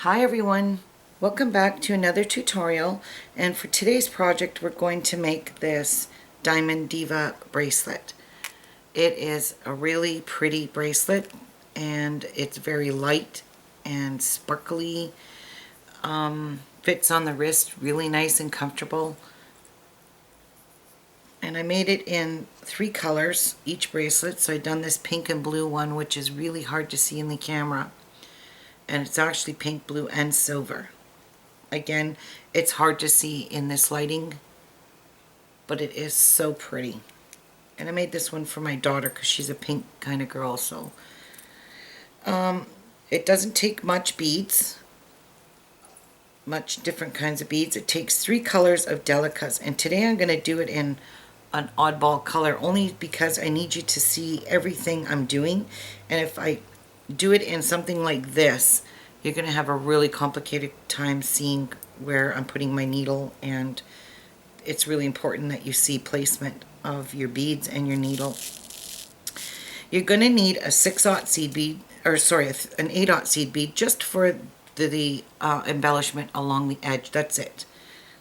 Hi everyone, welcome back to another tutorial, and for today's project we're going to make this diamond diva bracelet. It is a really pretty bracelet and it's very light and sparkly, fits on the wrist really nice and comfortable, and I made it in 3 colors each bracelet. So I've done this pink and blue one, which is really hard to see in the camera, and it's actually pink, blue, and silver. Again, it's hard to see in this lighting, but it is so pretty. And I made this one for my daughter because she's a pink kind of girl. So it doesn't take much beads, much different kinds of beads. It takes 3 colors of Delicas, and today I'm going to do it in an oddball color only because I need you to see everything I'm doing. And if I do it in something like this, you're going to have a really complicated time seeing where I'm putting my needle, and it's really important that you see placement of your beads and your needle. You're going to need a 6/0 seed bead, or sorry, an 8/0 seed bead just for the embellishment along the edge. That's it.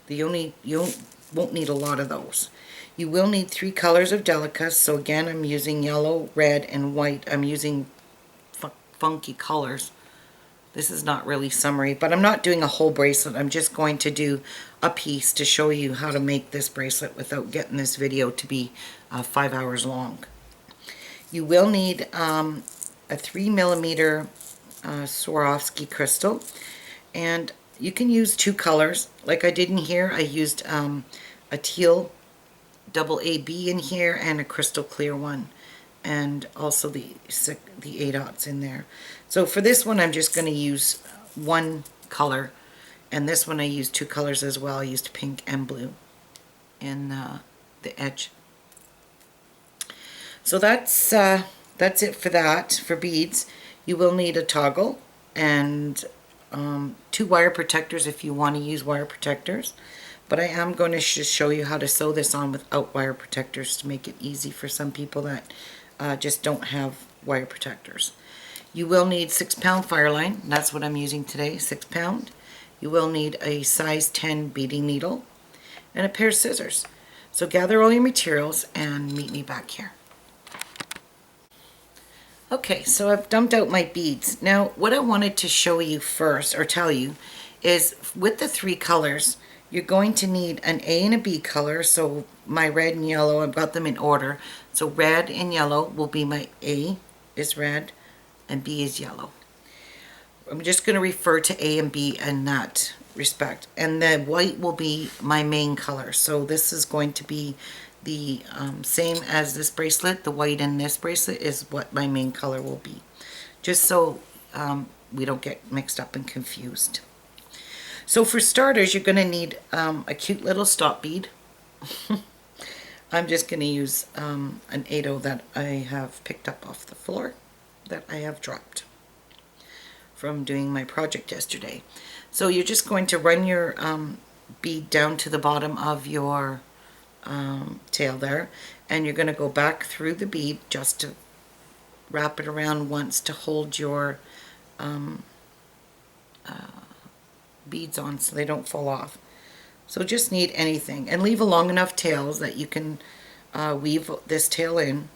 You won't need a lot of those. You will need 3 colors of Delicas. So again, I'm using yellow, red, and white. I'm using funky colors. This is not really summery, but I'm not doing a whole bracelet. I'm just going to do a piece to show you how to make this bracelet without getting this video to be 5 hours long. You will need a 3mm Swarovski crystal, and you can use 2 colors. Like I did in here, I used a teal AA-B in here and a crystal clear one, and also the 8/0 in there. So for this one I'm just going to use 1 color, and this one I used 2 colors as well. I used pink and blue in the edge. So that's it for that. For beads, you will need a toggle and 2 wire protectors if you want to use wire protectors. But I am going to just show you how to sew this on without wire protectors to make it easy for some people that just don't have wire protectors. You will need 6-pound Fireline. That's what I'm using today, 6 pound. You will need a size 10 beading needle and a pair of scissors. So gather all your materials and meet me back here. Okay, so I've dumped out my beads. Now what I wanted to show you first, or tell you, is with the 3 colors, you're going to need an A and a B color. So my red and yellow, I've got them in order. So red and yellow will be my A is red and B is yellow. I'm just going to refer to A and B in that respect. And the white will be my main color. So this is going to be the same as this bracelet. The white in this bracelet is what my main color will be. Just so we don't get mixed up and confused. So for starters, you're going to need a cute little stop bead. I'm just going to use an 8/0 that I have picked up off the floor that I have dropped from doing my project yesterday. So you're just going to run your bead down to the bottom of your tail there, and you're going to go back through the bead just to wrap it around once to hold your beads on so they don't fall off. So just need anything, and leave a long enough tails that you can weave this tail in,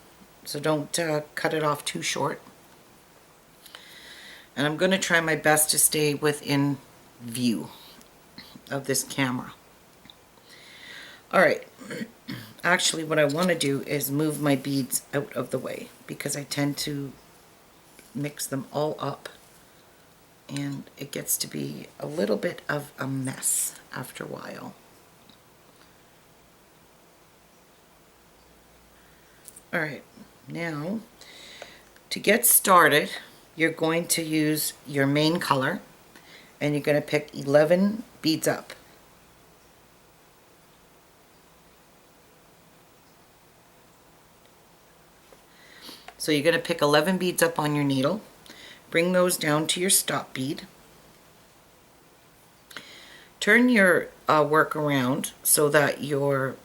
so don't cut it off too short. And I'm going to try my best to stay within view of this camera. Alright, actually what I want to do is move my beads out of the way because I tend to mix them all up, and it gets to be a little bit of a mess after a while. Alright, now to get started, you're going to use your main color, and you're going to pick 11 beads up. So you're going to pick 11 beads up on your needle, bring those down to your stop bead, turn your work around so that your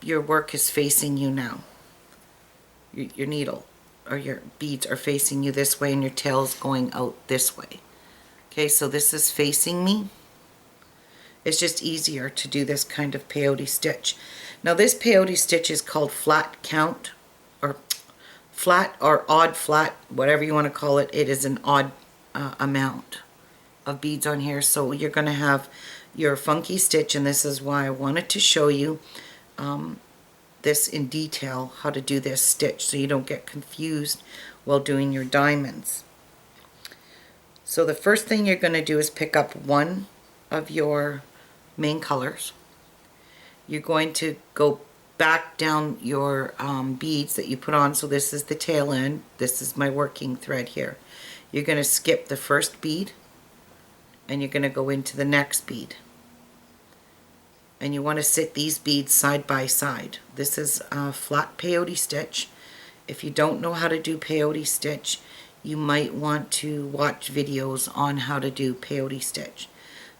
your work is facing you now. your needle or your beads are facing you this way and your tail's going out this way. Okay, so this is facing me. It's just easier to do this kind of peyote stitch. Now this peyote stitch is called flat count, or flat or odd flat, whatever you want to call it. It is an odd amount of beads on here, so you're going to have your funky stitch, and this is why I wanted to show you this in detail, how to do this stitch, so you don't get confused while doing your diamonds. So the first thing you're going to do is pick up one of your main colors. You're going to go back down your beads that you put on. So this is the tail end. This is my working thread here. You're going to skip the first bead and you're going to go into the next bead. And you want to sit these beads side by side. This is a flat peyote stitch. If you don't know how to do peyote stitch, you might want to watch videos on how to do peyote stitch.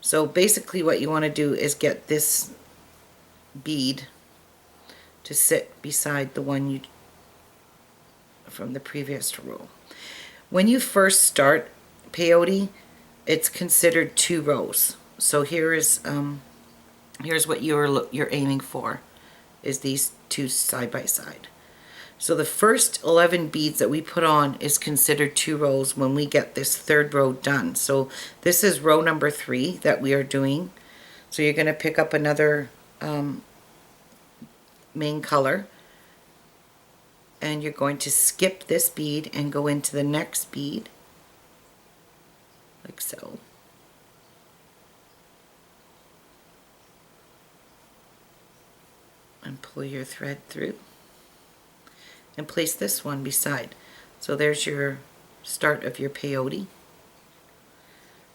So basically what you want to do is get this bead to sit beside the one you from the previous row. When you first start peyote, it's considered 2 rows. So here's what you're aiming for, is these 2 side by side. So the first 11 beads that we put on is considered 2 rows when we get this 3rd row done. So this is row number 3 that we are doing. So you're going to pick up another main color, and you're going to skip this bead and go into the next bead, like so. And pull your thread through. And place this one beside. So there's your start of your peyote.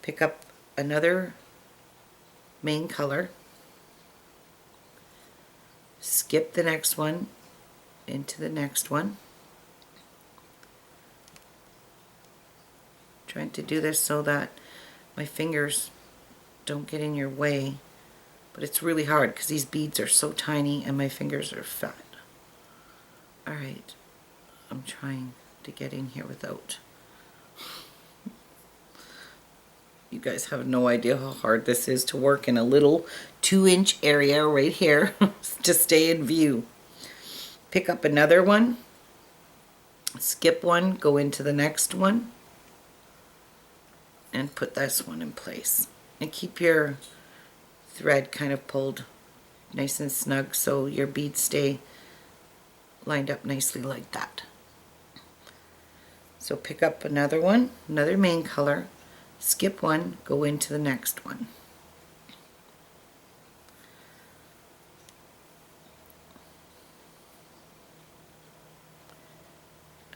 Pick up another main color, skip the next one into the next one. Trying to do this so that my fingers don't get in your way, but it's really hard because these beads are so tiny and my fingers are fat. Alright, I'm trying to get in here without. You guys have no idea how hard this is to work in a little 2-inch area right here to stay in view. Pick up another one, skip one, go into the next one, and put this one in place. And keep your thread kind of pulled nice and snug so your beads stay lined up nicely like that. So pick up another one, another main color, skip one, go into the next one.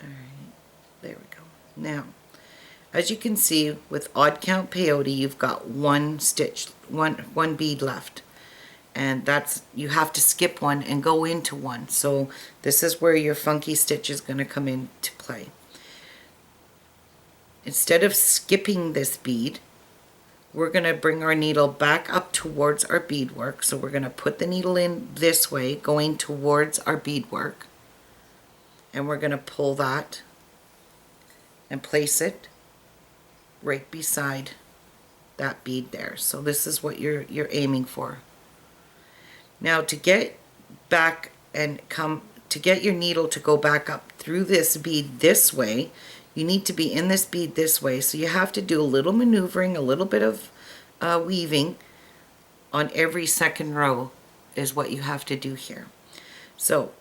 Alright, there we go. Now, as you can see, with odd count peyote, you've got one stitch, one bead left. And that's, you have to skip one and go into one. So this is where your funky stitch is going to come into play. Instead of skipping this bead, we're going to bring our needle back up towards our beadwork. So we're going to put the needle in this way, going towards our beadwork. And we're going to pull that and place it right beside that bead there. So this is what you're aiming for. Now to get back and to get your needle to go back up through this bead this way, you need to be in this bead this way. So you have to do a little maneuvering, a little bit of weaving on every second row is what you have to do here. So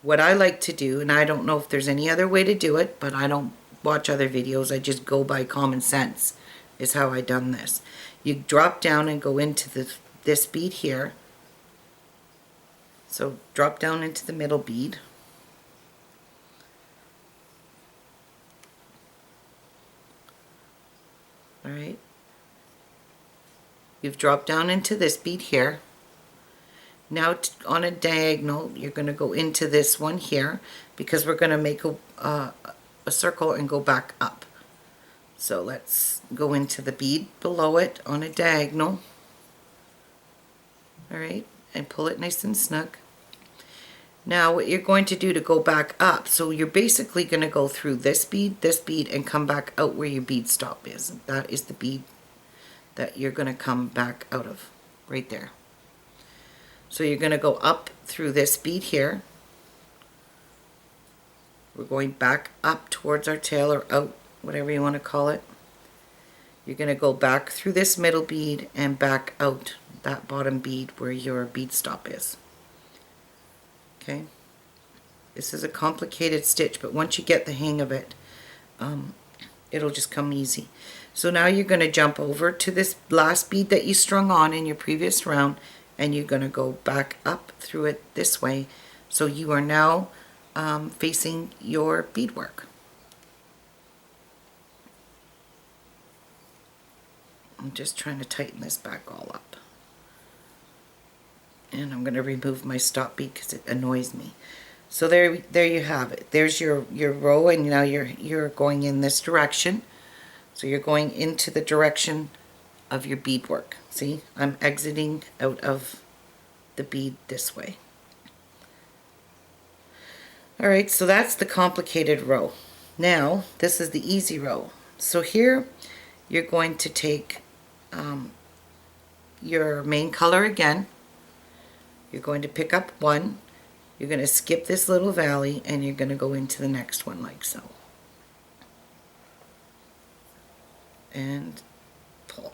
what I like to do, and I don't know if there's any other way to do it, but I don't watch other videos, I just go by common sense, is how I done this. You drop down and go into this bead here. So drop down into the middle bead. Alright. You've dropped down into this bead here. Now on a diagonal, you're going to go into this one here because we're going to make a circle and go back up. So let's go into the bead below it on a diagonal. Alright, and pull it nice and snug. Now what you're going to do to go back up, so you're basically going to go through this bead, and come back out where your bead stop is. That is the bead that you're going to come back out of, right there. So you're going to go up through this bead here. We're going back up towards our tail, or out, whatever you want to call it. You're going to go back through this middle bead and back out that bottom bead where your bead stop is. Okay, this is a complicated stitch, but once you get the hang of it, it'll just come easy. So now you're going to jump over to this last bead that you strung on in your previous round, and you're going to go back up through it this way. So you are now facing your beadwork. I'm just trying to tighten this back all up. And I'm going to remove my stop bead because it annoys me. So there you have it. There's your row, and now you're going in this direction. So you're going into the direction of your beadwork. See, I'm exiting out of the bead this way. All right, so that's the complicated row. Now this is the easy row. So here you're going to take your main color again. You're going to pick up one, you're going to skip this little valley, and you're going to go into the next one like so. And pull.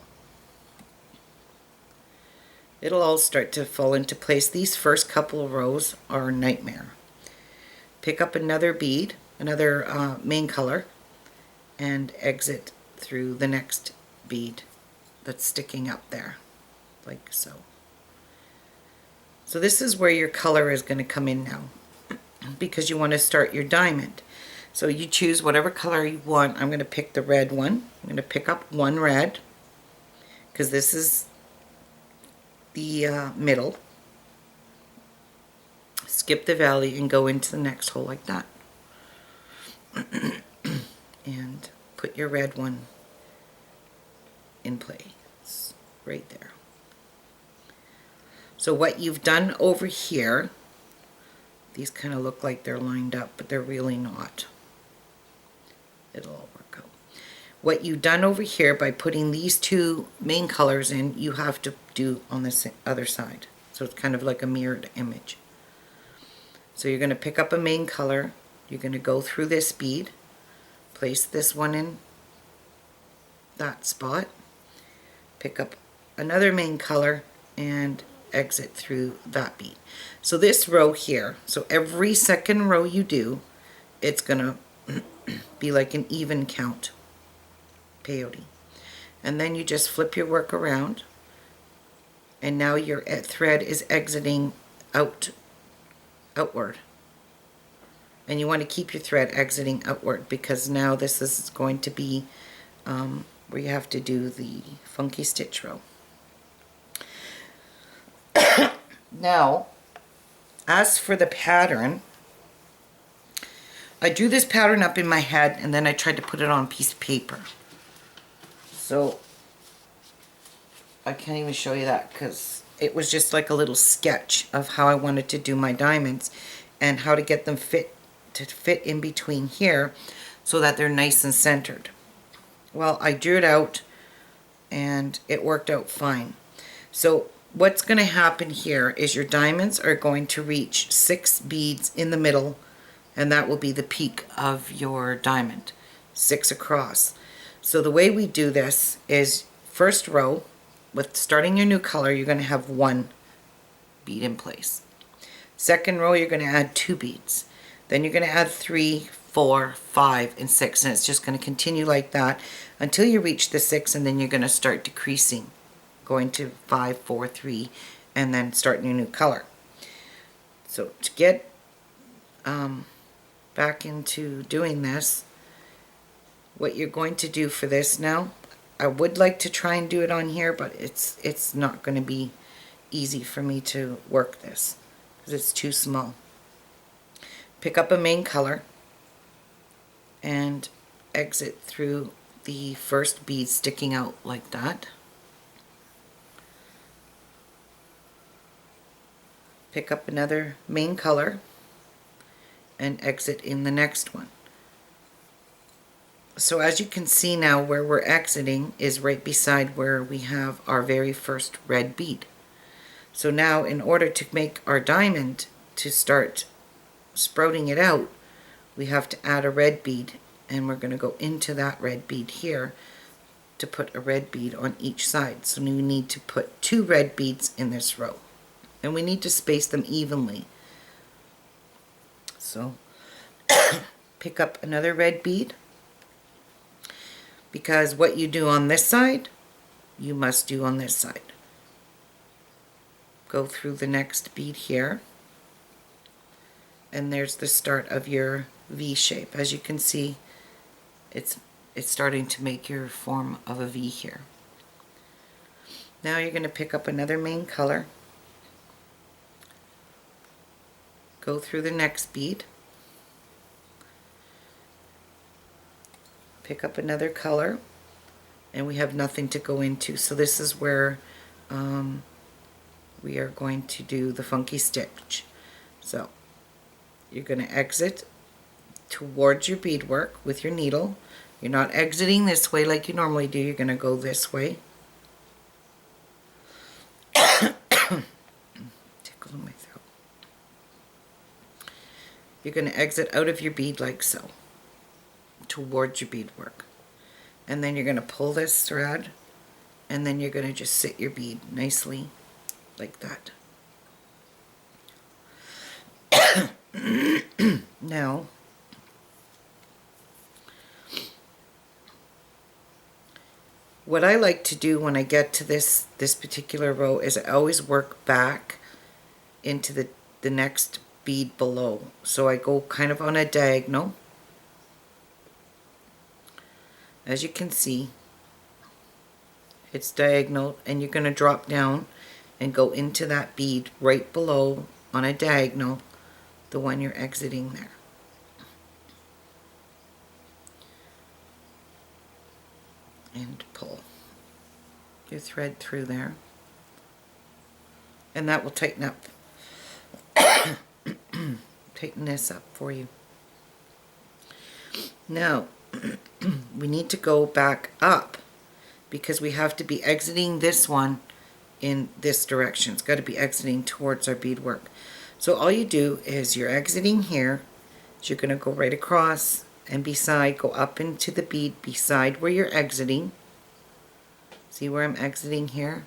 It'll all start to fall into place. These first couple of rows are a nightmare. Pick up another bead, another main color, and exit through the next bead that's sticking up there, like so. So this is where your color is going to come in now, because you want to start your diamond. So you choose whatever color you want. I'm going to pick the red one. I'm going to pick up one red, because this is the middle. Skip the valley and go into the next hole like that. And put your red one in place, right there. So what you've done over here, these kind of look like they're lined up, but they're really not. It'll all work out. What you've done over here by putting these two main colors in, you have to do on this other side. So it's kind of like a mirrored image. So you're going to pick up a main color, you're going to go through this bead, place this one in that spot, pick up another main color, and exit through that bead. So this row here, so every second row you do, it's gonna be like an even count peyote. And then you just flip your work around, and now your thread is exiting outward. And you want to keep your thread exiting outward, because now this is going to be where you have to do the funky stitch row. Now, as for the pattern, I drew this pattern up in my head, and then I tried to put it on a piece of paper. So I can't even show you that, because it was just like a little sketch of how I wanted to do my diamonds and how to get them fit in between here so that they're nice and centered. Well, I drew it out and it worked out fine. So what's going to happen here is your diamonds are going to reach 6 beads in the middle, and that will be the peak of your diamond, 6 across. So the way we do this is, first row, with starting your new color, you're going to have 1 bead in place. Second row, you're going to add 2 beads. Then you're going to add 3, 4, 5, and 6, and it's just going to continue like that until you reach the 6, and then you're going to start decreasing, going to 5, 4, 3, and then starting your new color. So to get back into doing this, what you're going to do for this now, I would like to try and do it on here, but it's not going to be easy for me to work this because it's too small. Pick up a main color and exit through the first bead sticking out like that. Pick up another main color and exit in the next one. So as you can see now, where we're exiting is right beside where we have our very first red bead. So now in order to make our diamond, to start sprouting it out, we have to add a red bead, and we're going to go into that red bead here to put a red bead on each side. So we need to put 2 red beads in this row, and we need to space them evenly. So pick up another red bead, because what you do on this side, you must do on this side. Go through the next bead here, and there's the start of your V shape. As you can see, it's starting to make your form of a V here. Now you're going to pick up another main color, go through the next bead, pick up another color, and we have nothing to go into. So this is where we are going to do the funky stitch. So you're going to exit towards your beadwork with your needle. You're not exiting this way like you normally do. You're going to go this way. Tickle in my throat. You're going to exit out of your bead like so, towards your beadwork. And then you're going to pull this thread, and then you're going to just sit your bead nicely like that. Now, what I like to do when I get to this particular row is I always work back into the next bead below. So I go kind of on a diagonal. As you can see, it's diagonal, and you're going to drop down and go into that bead right below on a diagonal, the one you're exiting there. And pull your thread through there, and that will tighten up tighten this up for you. Now we need to go back up, because we have to be exiting this one in this direction. It's got to be exiting towards our beadwork. So all you do is you're exiting here, so you're going to go right across and beside, go up into the bead beside where you're exiting. See where I'm exiting here?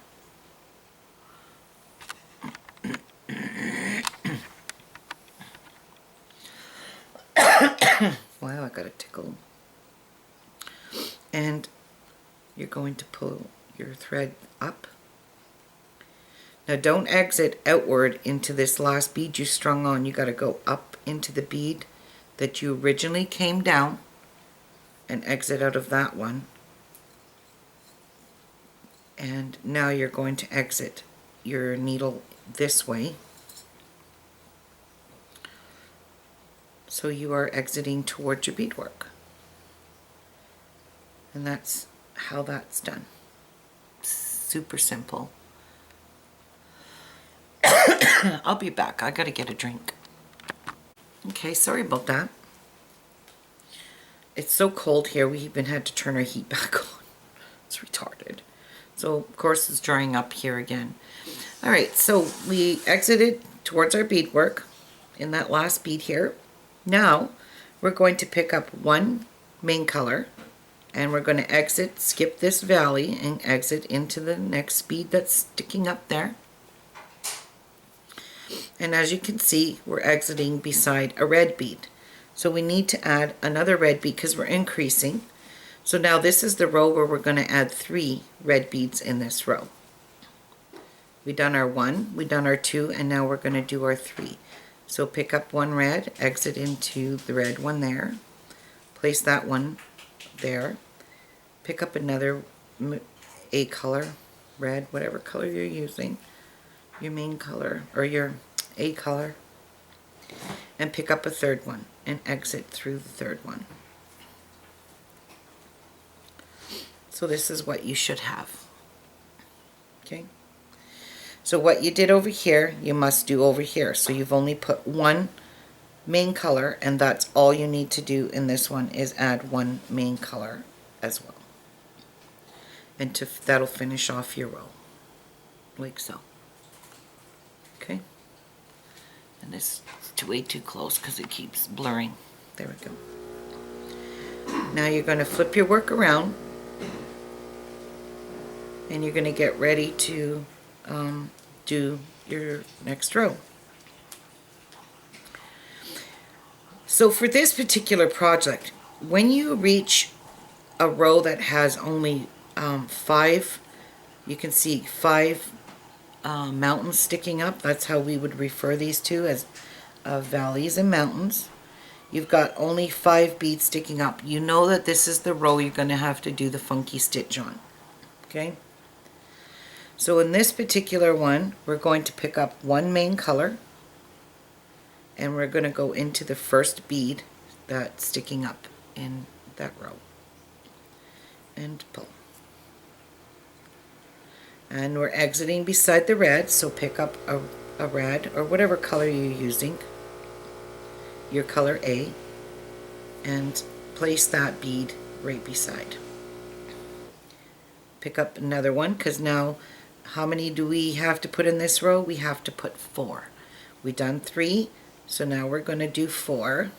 Wow, I got a tickle. And you're going to pull your thread up. Now don't exit outward into this last bead you strung on. You got to go up into the bead that you originally came down and exit out of that one. And now you're going to exit your needle this way. So you are exiting towards your beadwork. And that's how that's done. Super simple. I'll be back. I gotta get a drink. Okay, sorry about that. It's so cold here, we even had to turn our heat back on. It's retarded. So, of course, it's drying up here again. Alright, so we exited towards our beadwork in that last bead here. Now, we're going to pick up one main color, and we're going to exit, skip this valley, and exit into the next bead that's sticking up there. And as you can see, we're exiting beside a red bead. So we need to add another red bead because we're increasing. So now this is the row where we're going to add 3 red beads in this row. We've done our 1, we've done our 2, and now we're going to do our 3. So pick up one red, exit into the red one there, place that one there, pick up another A color, red, whatever color you're using, your main color, or your A color, and pick up a third one and exit through the third one. So this is what you should have. Okay? So what you did over here, you must do over here. So you've only put one main color, and that's all you need to do in this one, is add one main color as well. And that'll finish off your row, like so. Okay? And this is way too close because it keeps blurring. There we go. Now you're going to flip your work around, and you're going to get ready to do your next row. So for this particular project, when you reach a row that has only 5, you can see 5 mountains sticking up. That's how we would refer these to, as valleys and mountains. You've got only 5 beads sticking up. You know that this is the row you're going to have to do the funky stitch on. Okay? So in this particular one, we're going to pick up one main color, and we're going to go into the first bead that's sticking up in that row. And pull. And we're exiting beside the red, so pick up a red, or whatever color you're using, your color A, and place that bead right beside. Pick up another one, because now how many do we have to put in this row? We have to put 4. We've done 3, so now we're going to do 4.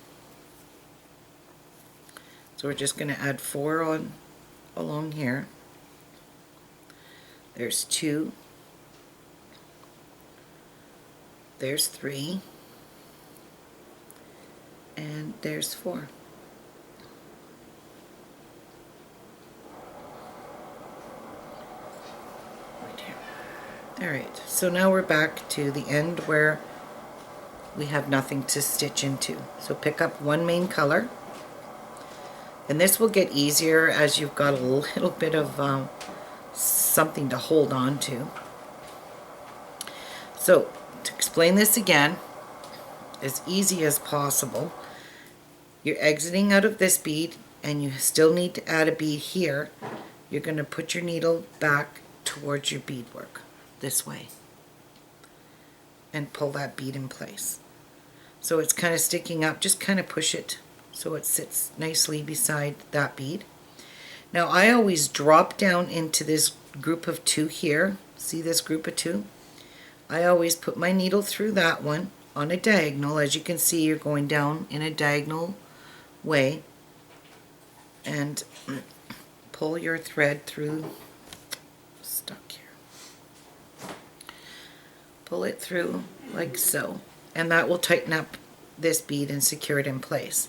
So we're just going to add 4 on along here. There's 2. There's 3. And there's 4. Right here. Alright, so now we're back to the end where we have nothing to stitch into. So pick up one main color. And this will get easier as you've got a little bit of something to hold on to. So to explain this again, as easy as possible, you're exiting out of this bead, and you still need to add a bead here. You're going to put your needle back towards your beadwork this way and pull that bead in place. So it's kind of sticking up. Just kind of push it so it sits nicely beside that bead. Now I always drop down into this group of 2 here. See this group of 2? I always put my needle through that one on a diagonal. As you can see, you're going down in a diagonal way, and pull your thread through. Stuck here. Pull it through like so, and that will tighten up this bead and secure it in place.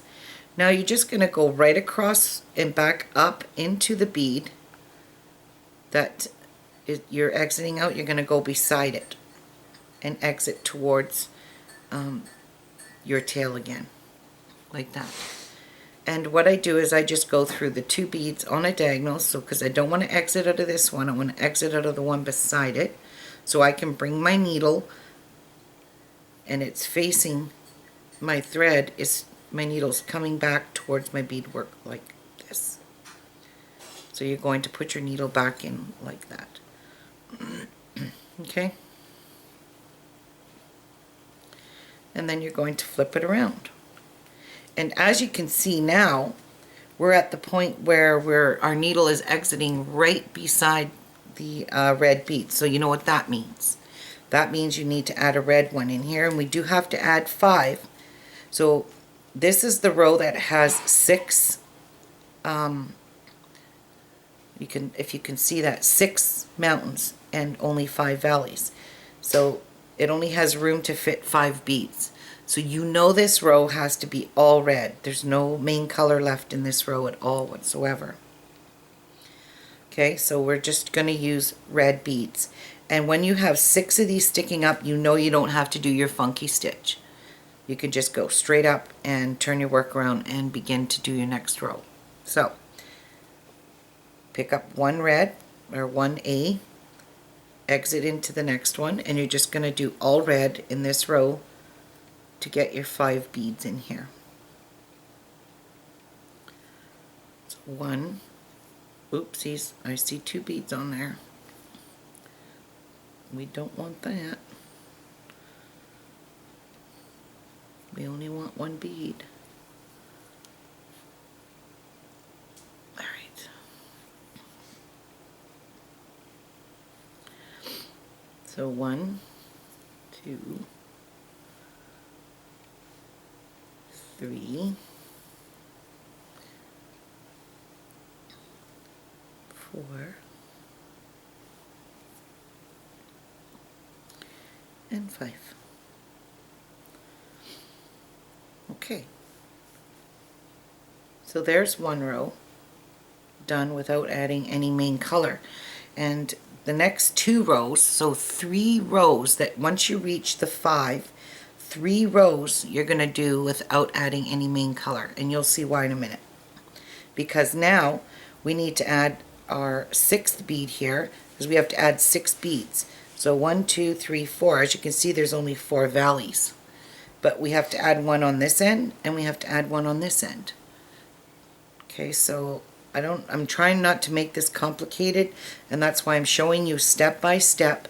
Now you're just going to go right across and back up into the bead that you're exiting out. You're going to go beside it and exit towards your tail again, like that. And what I do is I just go through the 2 beads on a diagonal, so because I don't want to exit out of this one, I want to exit out of the one beside it, so I can bring my needle, and it's facing my thread, is my needle's coming back towards my beadwork like this. So you're going to put your needle back in like that. Okay? And then you're going to flip it around. And as you can see now, we're at the point where our needle is exiting right beside the red bead. So you know what that means. That means you need to add a red one in here, and we do have to add 5. So this is the row that has 6, if you can see that, 6 mountains and only 5 valleys. So it only has room to fit 5 beads. So you know this row has to be all red. There's no main color left in this row at all whatsoever. Okay, so we're just going to use red beads. And when you have 6 of these sticking up, you know you don't have to do your funky stitch. You can just go straight up and turn your work around and begin to do your next row. So pick up one red, or one A, exit into the next one, and you're just going to do all red in this row to get your 5 beads in here. So 1, oopsies, I see 2 beads on there. We don't want that. We only want one bead. All right. So 1, 2, 3, 4, and 5. Okay. So there's one row done without adding any main color. And the next 2 rows, so 3 rows, that once you reach the 5, 3 rows you're going to do without adding any main color, and you'll see why in a minute. Because now we need to add our 6th bead here, because we have to add 6 beads. So 1, 2, 3, 4. As you can see, there's only 4 valleys, but we have to add one on this end and we have to add one on this end. Okay, so I'm trying not to make this complicated, and that's why I'm showing you step by step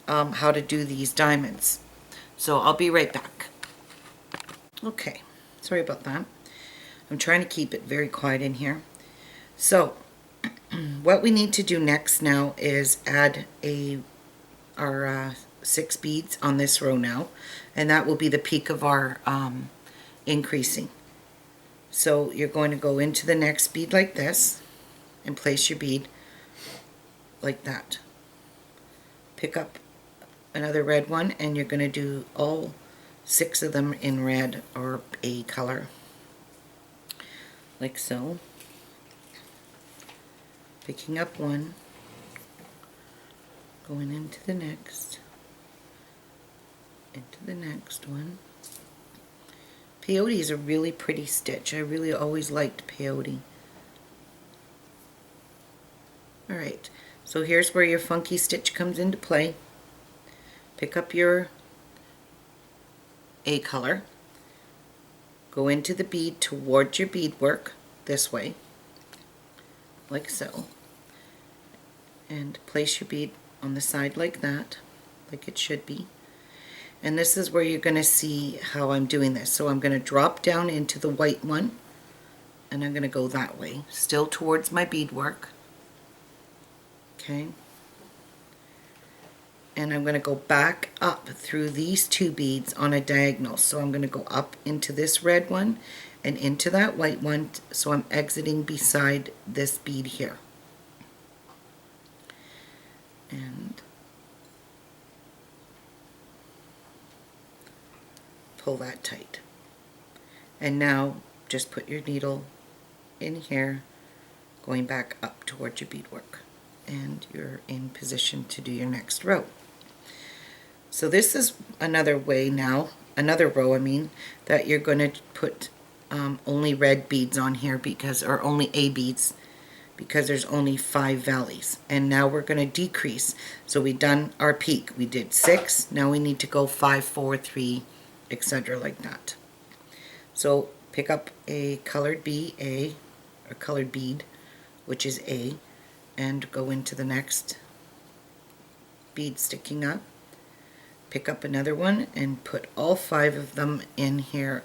how to do these diamonds. So I'll be right back. Okay, sorry about that. I'm trying to keep it very quiet in here. So what we need to do next now is add our 6 beads on this row now, and that will be the peak of our increasing. So you're going to go into the next bead like this and place your bead like that. Pick up another red one, and you're going to do all 6 of them in red or a color, like so. Picking up one, going into the next one. Peyote is a really pretty stitch. I really always liked peyote. Alright, so here's where your funky stitch comes into play. Pick up your A color, go into the bead towards your beadwork this way, like so, and place your bead on the side like that, like it should be. And this is where you're going to see how I'm doing this. So I'm going to drop down into the white one, and I'm going to go that way, still towards my beadwork. Okay. And I'm going to go back up through these 2 beads on a diagonal. So I'm going to go up into this red one and into that white one, so I'm exiting beside this bead here. And pull that tight. And now just put your needle in here, going back up towards your beadwork, and you're in position to do your next row. So this is another way now, another row I mean, that you're going to put only red beads on here, because, or only A beads, because there's only 5 valleys. And now we're going to decrease. So we've done our peak. We did 6. Now we need to go 5, 4, 3, etc. like that. So pick up a colored BA, or colored bead, which is A, and go into the next bead sticking up. Pick up another one and put all 5 of them in here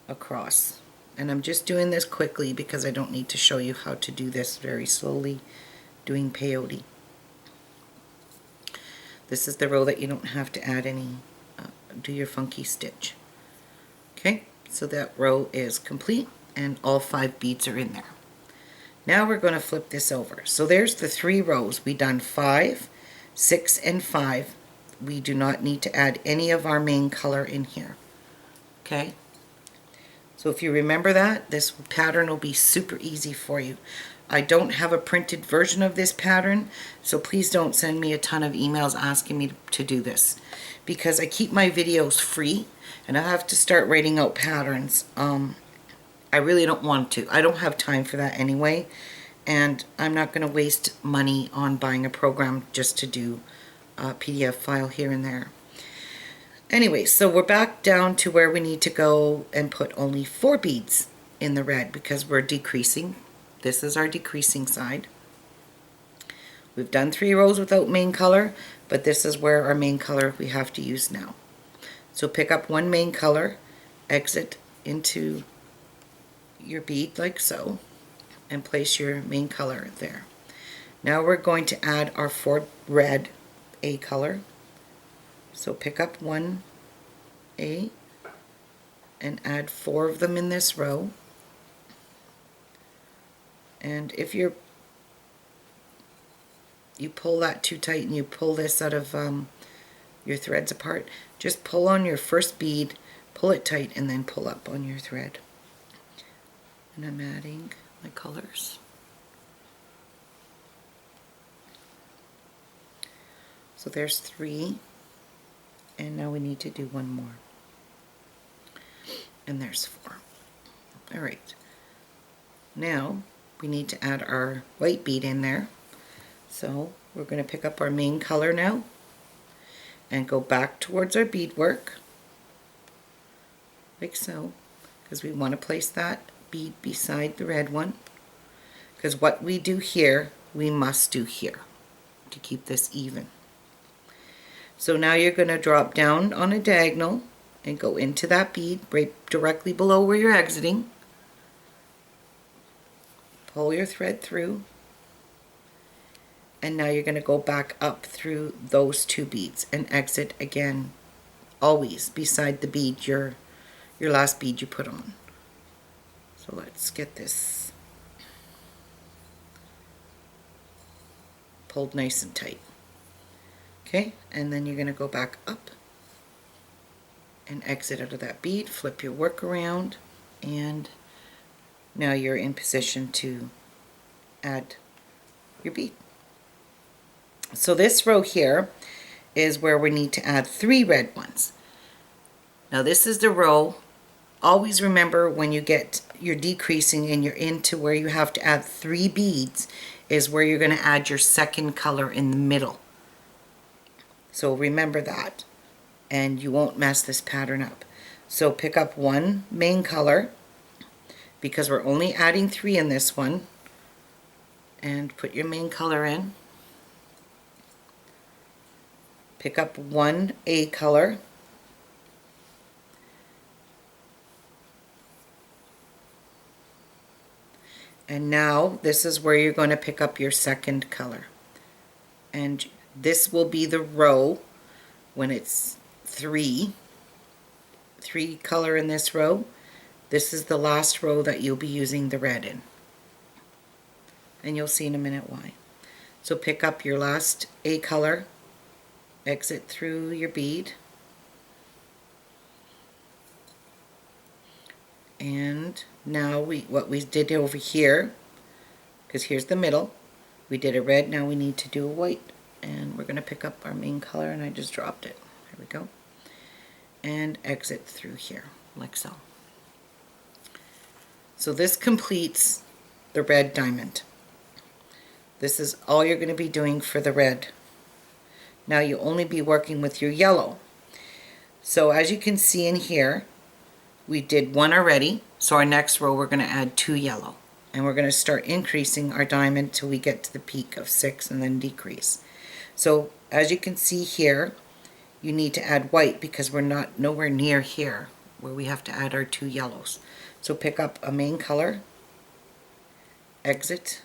across. And I'm just doing this quickly because I don't need to show you how to do this very slowly, doing peyote. This is the row that you don't have to add any, do your funky stitch. Okay, so that row is complete and all 5 beads are in there. Now we're going to flip this over. So there's the 3 rows. We done 5, 6, and 5. We do not need to add any of our main color in here. Okay, so if you remember that, this pattern will be super easy for you. I don't have a printed version of this pattern, so please don't send me a ton of emails asking me to do this, because I keep my videos free and I have to start writing out patterns. I really don't want to. I don't have time for that anyway, and I'm not going to waste money on buying a program just to do a PDF file here and there. Anyway, so we're back down to where we need to go and put only 4 beads in the red because we're decreasing. This is our decreasing side. We've done 3 rows without main color, but this is where our main color we have to use now. So pick up one main color, exit into your bead like so, and place your main color there. Now we're going to add our 4 red A color. So pick up one A and add 4 of them in this row. And if you pull that too tight and you pull this out of your threads apart, just pull on your first bead, pull it tight, and then pull up on your thread. And I'm adding my colors. So there's 3, and now we need to do one more. And there's 4. All right. Now we need to add our white bead in there. So we're going to pick up our main color now and go back towards our beadwork, like so, because we want to place that bead beside the red one, because what we do here, we must do here to keep this even. So now you're going to drop down on a diagonal and go into that bead right directly below where you're exiting. Pull your thread through, and now you're going to go back up through those 2 beads and exit again, always beside the bead, your last bead you put on. So let's get this pulled nice and tight. Okay, and then you're going to go back up and exit out of that bead, flip your work around, and now you're in position to add your bead. So this row here is where we need to add 3 red ones. Now this is the row. Always remember, when you're decreasing and you're into where you have to add 3 beads, is where you're going to add your second color in the middle. So remember that, and you won't mess this pattern up. So pick up one main color, because we're only adding 3 in this one, and put your main color in. Pick up one A color, and now this is where you're going to pick up your second color, and this will be the row when it's 3 color in this row. This is the last row that you'll be using the red in, and you'll see in a minute why. So pick up your last A color, exit through your bead, and now what we did over here, because here's the middle, we did a red, now we need to do a white, and we're going to pick up our main color, and I just dropped it. There we go. And exit through here, like so. So this completes the red diamond. This is all you're going to be doing for the red. Now you'll only be working with your yellow. So as you can see in here, we did 1 already, so our next row we're going to add 2 yellow. And we're going to start increasing our diamond till we get to the peak of 6 and then decrease. So as you can see here, you need to add white because we're nowhere near here where we have to add our 2 yellows. So pick up a main color, exit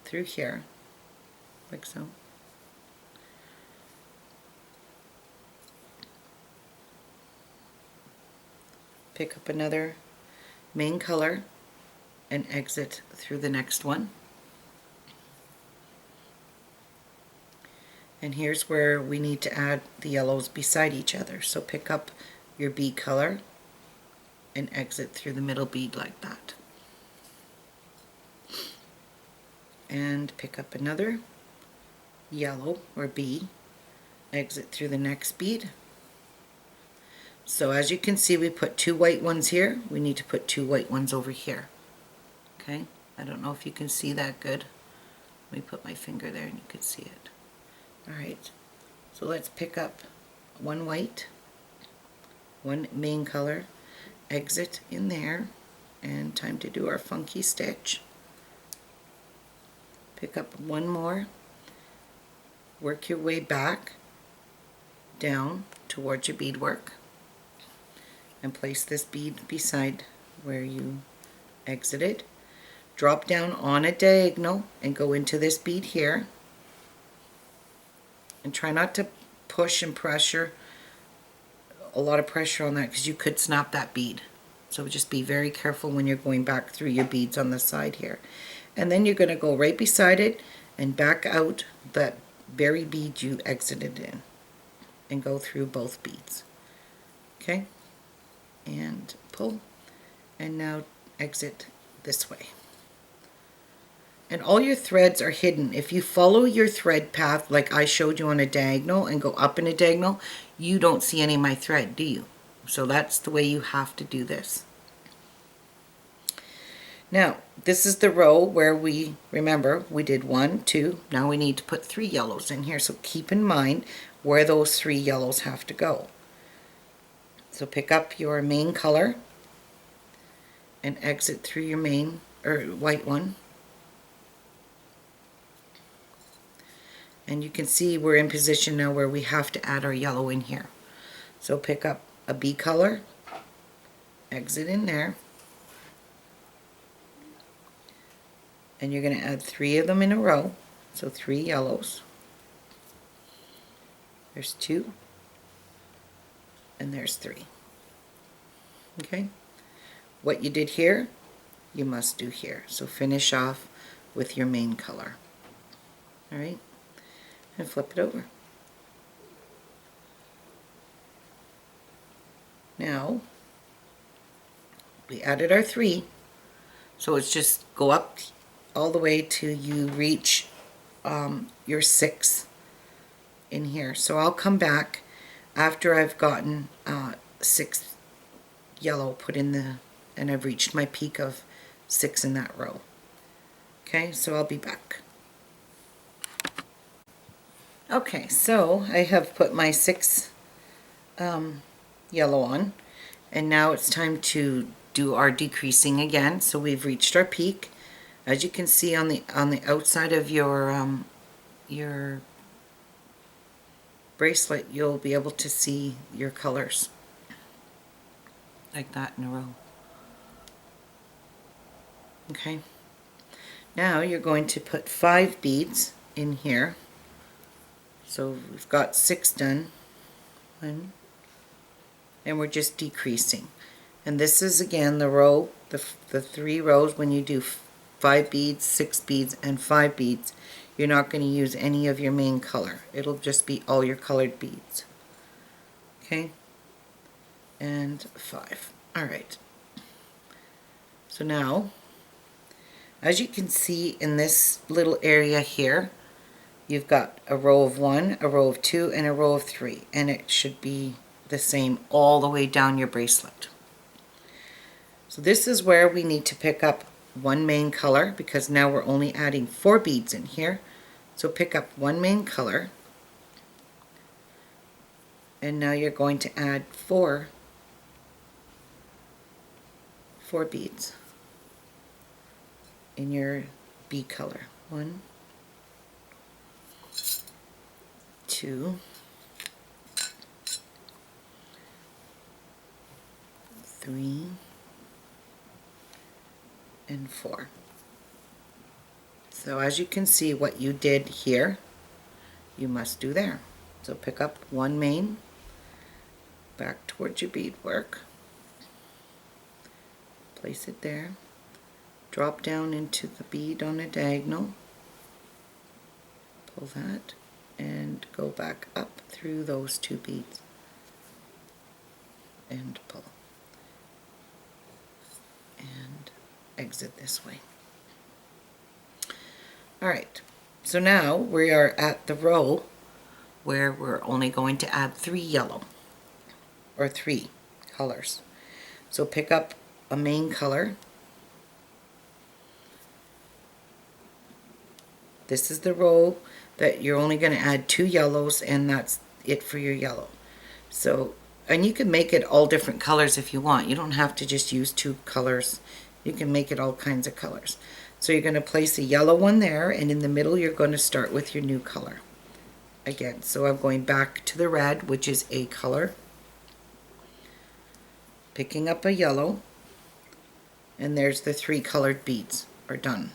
through here, like so. Pick up another main color and exit through the next one. And here's where we need to add the yellows beside each other. So pick up your bead color and exit through the middle bead like that. And pick up another yellow or B, exit through the next bead. So as you can see, we put 2 white ones here. We need to put 2 white ones over here. Okay, I don't know if you can see that good. Let me put my finger there and you can see it. Alright, so let's pick up 1 white, 1 main color, exit in there, and time to do our funky stitch. Pick up 1 more, work your way back, down towards your beadwork and place this bead beside where you exited. Drop down on a diagonal and go into this bead here, and try not to push and pressure a lot of pressure on that, because you could snap that bead. So just be very careful when you're going back through your beads on the side here. And then you're going to go right beside it and back out that very bead you exited in and go through both beads. Okay, and pull, and now exit this way. And all your threads are hidden. If you follow your thread path like I showed you on a diagonal and go up in a diagonal, you don't see any of my thread, do you? So that's the way you have to do this. Now, this is the row where we, remember, we did 1, 2, now we need to put 3 yellows in here, so keep in mind where those 3 yellows have to go. So pick up your main color and exit through your main, or white one. And you can see we're in position now where we have to add our yellow in here. So pick up a B color, exit in there, and you're going to add 3 of them in a row, so 3 yellows. There's 2, and there's 3. Okay, what you did here, you must do here. So finish off with your main color. All right, and flip it over. Now, we added our 3, so it's just go up all the way till you reach your 6 in here. So I'll come back after I've gotten 6 yellow put in the, and I've reached my peak of 6 in that row. Okay, so I'll be back. Okay, so I have put my 6 yellow on, and now it's time to do our decreasing again. So we've reached our peak. As you can see on the outside of your bracelet, you'll be able to see your colors like that in a row. Okay, now you're going to put 5 beads in here. So we've got 6 done, 1, and we're just decreasing. And this is again the row, the 3 rows. When you do 5 beads, 6 beads, and 5 beads, you're not going to use any of your main color. It'll just be all your colored beads. Okay, and 5. All right. So now, as you can see in this little area here, you've got a row of 1, a row of 2, and a row of 3, and it should be the same all the way down your bracelet. So this is where we need to pick up 1 main color, because now we're only adding 4 beads in here. So pick up 1 main color, and now you're going to add 4 beads in your B color. 1, 2, 3, and 4. So as you can see, what you did here, you must do there. So pick up 1 main, back towards your beadwork, place it there, drop down into the bead on a diagonal, pull that, and go back up through those 2 beads, and pull, and exit this way. Alright, so now we are at the row where we're only going to add 3 yellow, or 3 colors. So pick up a main color. This is the row that you're only going to add 2 yellows, and that's it for your yellow. So, and you can make it all different colors if you want. You don't have to just use 2 colors. You can make it all kinds of colors. So you're going to place a yellow one there, and in the middle you're going to start with your new color. again. So I'm going back to the red, which is a color, picking up a yellow, and there's the 3 colored beads are done.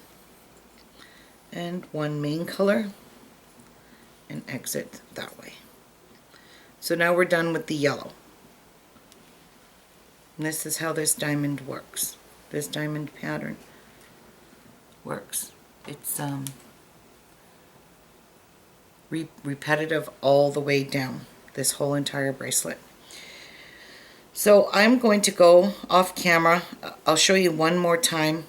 And 1 main color, and exit that way. So now we're done with the yellow. And this is how this diamond works. This diamond pattern works. It's repetitive all the way down this whole entire bracelet. So I'm going to go off camera. I'll show you one more time.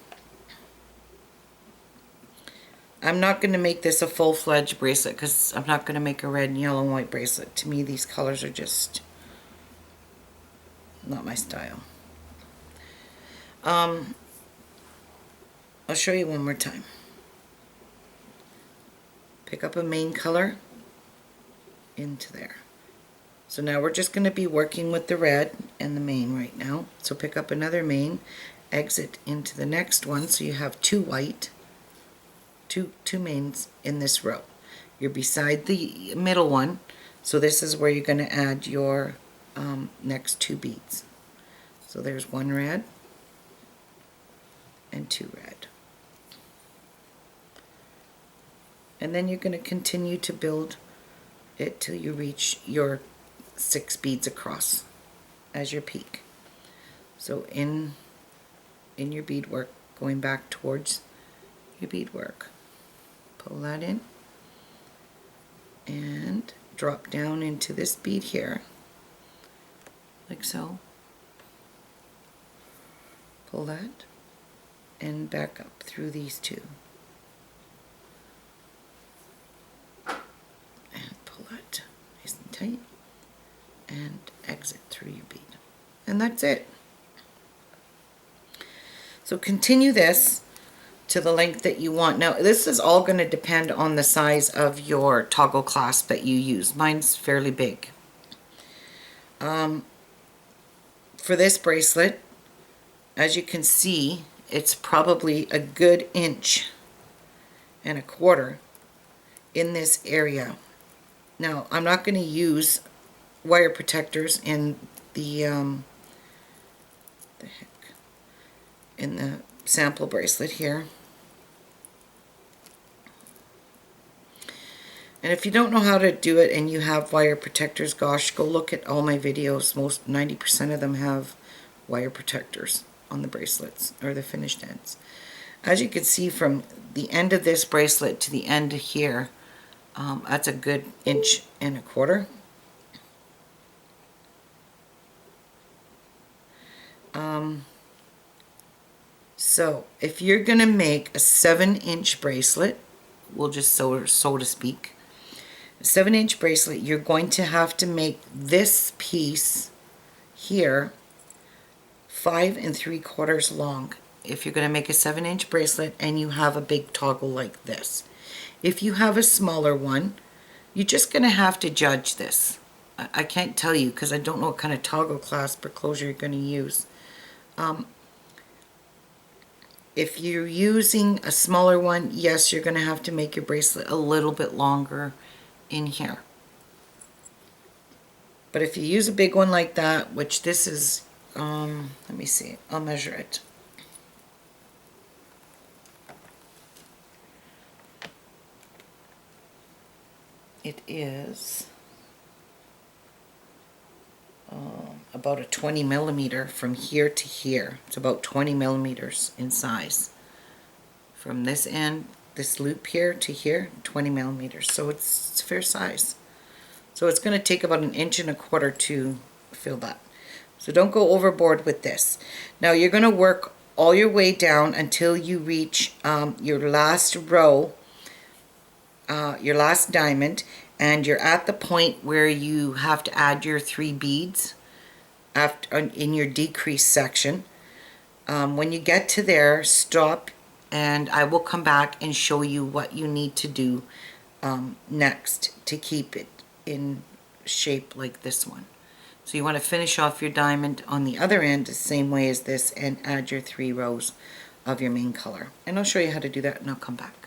I'm not going to make this a full-fledged bracelet because I'm not going to make a red and yellow and white bracelet. To me, these colors are just not my style. I'll show you one more time. Pick up a main color into there. So now we're just going to be working with the red and the main right now. So pick up another main, exit into the next one, so you have 2 white, two mains in this row. You're beside the middle one, so this is where you're going to add your next 2 beads. So there's 1 red and 2 red. And then you're going to continue to build it till you reach your 6 beads across as your peak. So in your beadwork, going back towards your beadwork, pull that in and drop down into this bead here, like so. Pull that and back up through these 2. And pull that nice and tight and exit through your bead. And that's it. So continue this to the length that you want. Now this is all going to depend on the size of your toggle clasp that you use. Mine's fairly big. For this bracelet, as you can see, it's probably a good 1.25 inches in this area. Now I'm not going to use wire protectors in the sample bracelet here. And if you don't know how to do it and you have wire protectors, gosh, go look at all my videos. 90% of them have wire protectors on the bracelets or the finished ends. As you can see, from the end of this bracelet to the end here, that's a good 1.25 inches. So if you're going to make a 7-inch bracelet, we'll just so to speak, a 7-inch bracelet, you're going to have to make this piece here 5 3/4 long. If you're going to make a 7-inch bracelet and you have a big toggle like this. If you have a smaller one, you're just going to have to judge this. I can't tell you because I don't know what kind of toggle clasp or closure you're going to use. If you're using a smaller one, yes, you're going to have to make your bracelet a little bit longer in here. But if you use a big one like that, which this is, let me see, I'll measure it. It is about a 20 millimeter from here to here. It's about 20 millimeters in size. From this end, this loop here to here, 20 millimeters. So it's a fair size. So it's going to take about 1.25 inches to fill that. So don't go overboard with this. Now you're going to work all your way down until you reach your last row, your last diamond, and you're at the point where you have to add your 3 beads after in your decrease section. When you get to there, stop, and I will come back and show you what you need to do next to keep it in shape like this one. So you want to finish off your diamond on the other end the same way as this and add your 3 rows of your main color. And I'll show you how to do that and I'll come back.